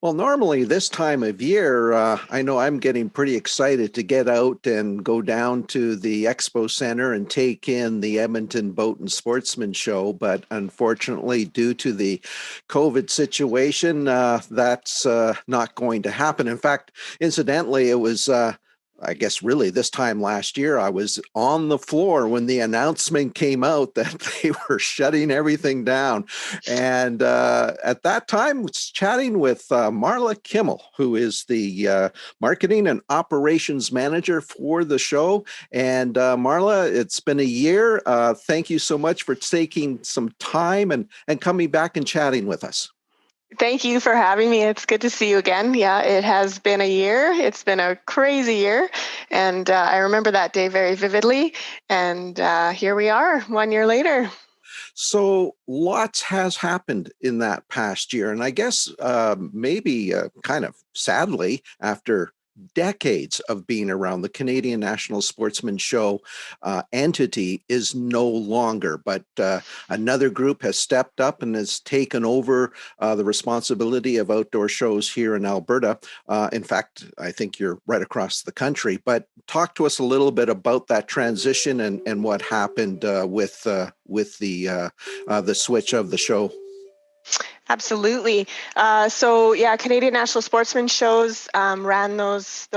Well, normally this time of year, I know I'm getting pretty excited to get out and go down to the Expo Center and take in the Edmonton Boat and Sportsman Show. But unfortunately, due to the COVID situation, that's not going to happen. In fact, incidentally, it was. I guess really this time last year, I was on the floor when the announcement came out that they were shutting everything down. And at that time, I was chatting with Marla Kimball, who is the marketing and operations manager for the show. And Marla, it's been a year. Thank you so much for taking some time and coming back and chatting with us. Thank you for having me. It's good to see you again. Yeah, it has been a year. It's been a crazy year. And I remember that day very vividly. And here we are 1 year later. So lots has happened in that past year. And I guess maybe kind of sadly, after decades of being around, the Canadian National Sportsman Show entity is no longer, but another group has stepped up and has taken over the responsibility of outdoor shows here in Alberta. In fact, I think you're right across the country, but talk to us a little bit about that transition and what happened with the switch of the show. Absolutely. So yeah, Canadian National Sportsman Shows ran those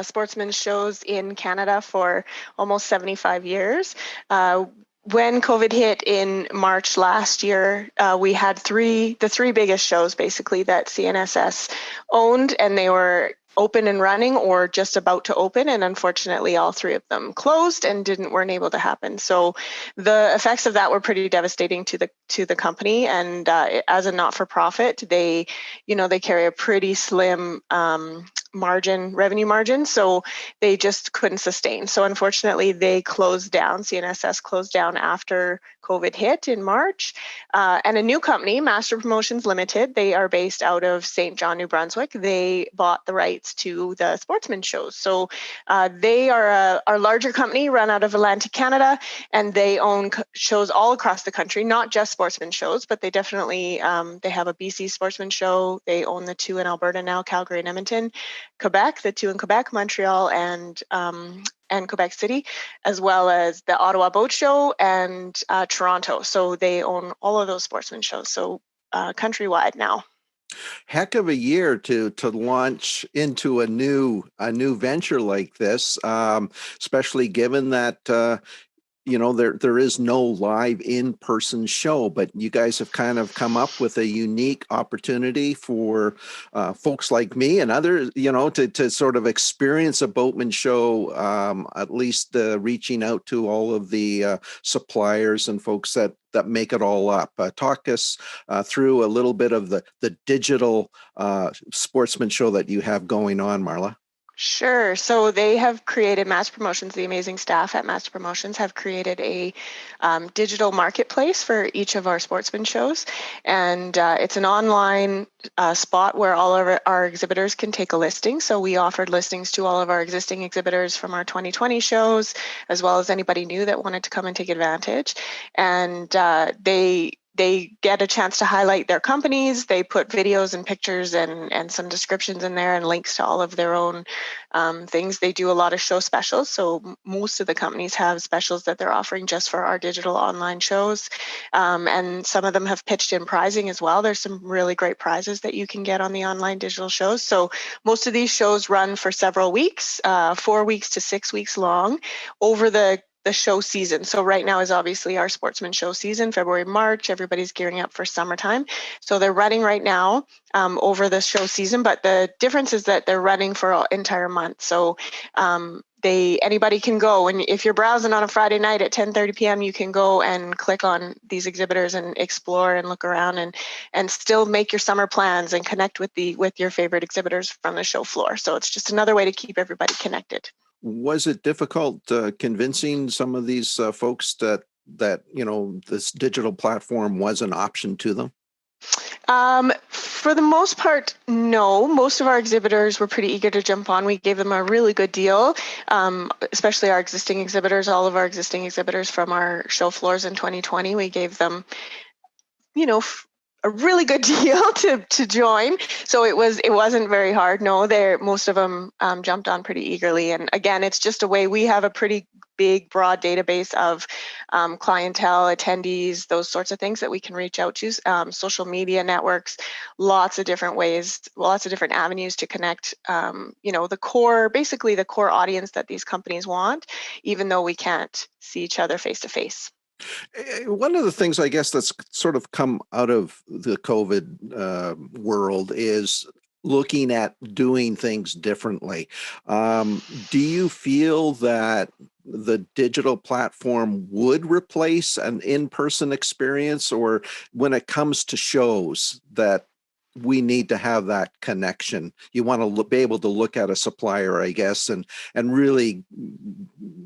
sportsman shows in Canada for almost 75 years. When COVID hit in March last year, we had the three biggest shows basically that CNSS owned, and they were open and running or just about to open, and unfortunately all three of them closed and weren't able to happen. So the effects of that were pretty devastating to the company, and as a not-for-profit, they carry a pretty slim revenue margin, so they just couldn't sustain. So unfortunately they closed down. CNSS closed down after COVID hit in March, and a new company, Master Promotions Limited, they are based out of St. John, New Brunswick. They bought the rights to the sportsman shows. So they are a larger company run out of Atlantic Canada, and they own shows all across the country, not just sportsman shows, but they definitely, they have a BC sportsman show. They own the two in Alberta now, Calgary and Edmonton. Quebec, the two in Quebec, Montreal, and Quebec City, as well as the Ottawa Boat Show and Toronto. So they own all of those sportsman shows. So countrywide now. Heck of a year to launch into a new venture like this, especially given that there is no live in-person show, but you guys have kind of come up with a unique opportunity for folks like me and others, to sort of experience a boatman show, at least reaching out to all of the suppliers and folks that make it all up. Talk us through a little bit of the digital sportsman show that you have going on, Marla. Sure. So they have created Master Promotions. The amazing staff at Master Promotions have created a digital marketplace for each of our sportsman shows. And it's an online spot where all of our exhibitors can take a listing. So we offered listings to all of our existing exhibitors from our 2020 shows, as well as anybody new that wanted to come and take advantage. And they get a chance to highlight their companies. They put videos and pictures and some descriptions in there and links to all of their own things. They do a lot of show specials. So most of the companies have specials that they're offering just for our digital online shows. And some of them have pitched in prizing as well. There's some really great prizes that you can get on the online digital shows. So most of these shows run for several weeks, 4 weeks to 6 weeks long over the show season. So right now is obviously our sportsman show season, February, March. Everybody's gearing up for summertime. So they're running right now over the show season, but the difference is that they're running for an entire month. So anybody can go, and if you're browsing on a Friday night at 10:30 p.m., you can go and click on these exhibitors and explore and look around and still make your summer plans and connect with your favorite exhibitors from the show floor. So it's just another way to keep everybody connected. Was it difficult convincing some of these folks that this digital platform was an option to them? For the most part, no. Most of our exhibitors were pretty eager to jump on. We gave them a really good deal, especially our existing exhibitors, all of our existing exhibitors from our show floors in 2020. We gave them, a really good deal to join. So it wasn't very hard. No, most of them jumped on pretty eagerly. And again, it's just a way. We have a pretty big, broad database of clientele, attendees, those sorts of things that we can reach out to. Social media networks, lots of different ways, lots of different avenues to connect. Basically the core audience that these companies want, even though we can't see each other face to face. One of the things I guess that's sort of come out of the COVID world is looking at doing things differently. Do you feel that the digital platform would replace an in-person experience, or when it comes to shows that we need to have that connection? You want to be able to look at a supplier, I guess, and really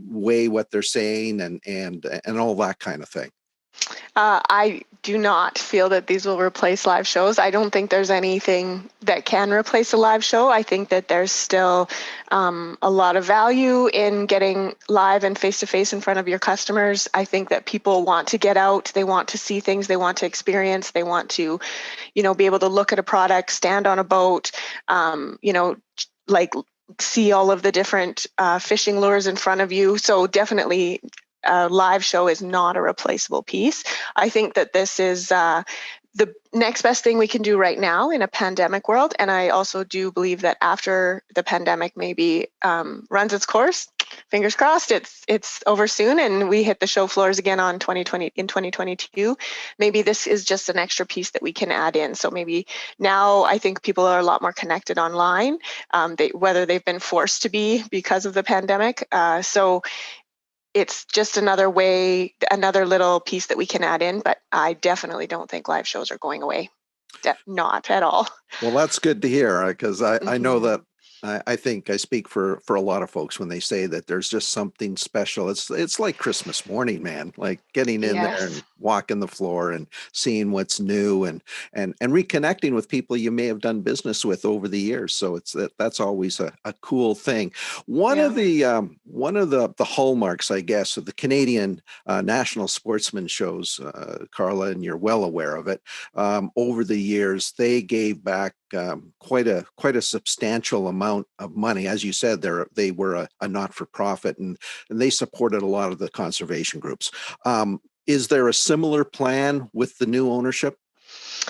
weigh what they're saying and all that kind of thing. I do not feel that these will replace live shows. I don't think there's anything that can replace a live show. I think that there's still a lot of value in getting live and face-to-face in front of your customers. I think that people want to get out. They want to see things. They want to experience. They want to, be able to look at a product, stand on a boat, like see all of the different fishing lures in front of you. So definitely a live show is not a replaceable piece. I think that this is the next best thing we can do right now in a pandemic world. And I also do believe that after the pandemic maybe runs its course, fingers crossed, it's over soon and we hit the show floors again in 2022. Maybe this is just an extra piece that we can add in. So maybe now I think people are a lot more connected online, whether they've been forced to be because of the pandemic. So it's just another little piece that we can add in, but I definitely don't think live shows are going away. Not at all. Well, that's good to hear, because I know that I think I speak for a lot of folks when they say that there's just something special. It's like Christmas morning, man, like getting in there and walking the floor and seeing what's new and reconnecting with people you may have done business with over the years. So that's always a cool thing. One of the hallmarks, I guess, of the Canadian National Sportsman shows, Carla, and you're well aware of it, over the years, they gave back quite a substantial amount of money. As you said, they were a not-for-profit, and they supported a lot of the conservation groups. Is there a similar plan with the new ownership?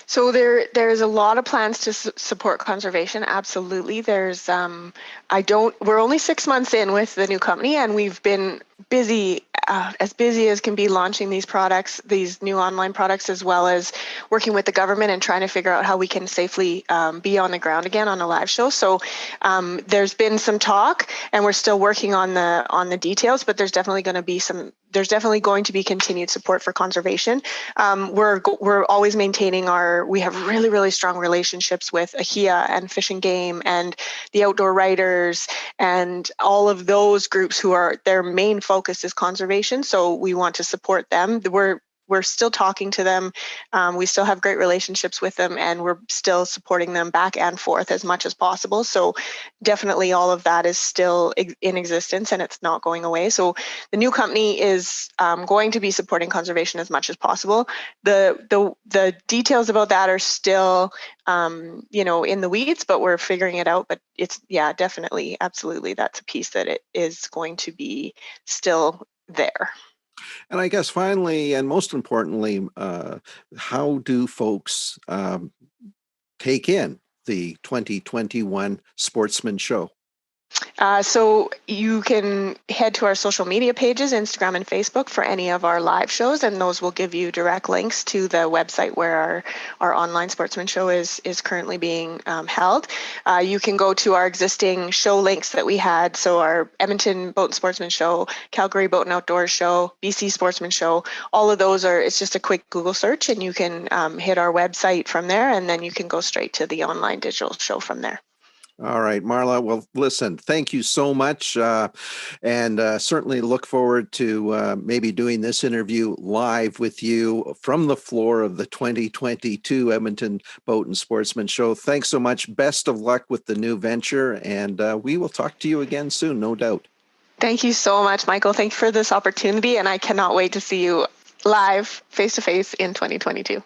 So there's a lot of plans to support conservation. Absolutely. We're only 6 months in with the new company, and we've been busy as can be, launching these products, these new online products, as well as working with the government and trying to figure out how we can safely be on the ground again on a live show. So there's been some talk, and we're still working on the details, but there's definitely going to be continued support for conservation. We're always maintaining we have really, really strong relationships with AHIA and Fish and Game and the outdoor writers and all of those groups their main focus is conservation. So we want to support them. We're still talking to them. We still have great relationships with them, and we're still supporting them back and forth as much as possible. So definitely all of that is still in existence, and it's not going away. So the new company is going to be supporting conservation as much as possible. The details about that are still in the weeds, but we're figuring it out. But it's definitely, absolutely, that's a piece that it is going to be still there. And I guess finally, and most importantly, how do folks take in the 2021 Sportsman Show? So you can head to our social media pages, Instagram and Facebook, for any of our live shows, and those will give you direct links to the website where our online Sportsman Show is currently being held. You can go to our existing show links that we had, so our Edmonton Boat and Sportsman Show, Calgary Boat and Outdoors Show, BC Sportsman Show, all of those it's just a quick Google search, and you can hit our website from there, and then you can go straight to the online digital show from there. All right, Marla. Well, listen, thank you so much. And certainly look forward to maybe doing this interview live with you from the floor of the 2022 Edmonton Boat and Sportsman Show. Thanks so much. Best of luck with the new venture. And we will talk to you again soon, no doubt. Thank you so much, Michael. Thank you for this opportunity. And I cannot wait to see you live, face-to-face in 2022.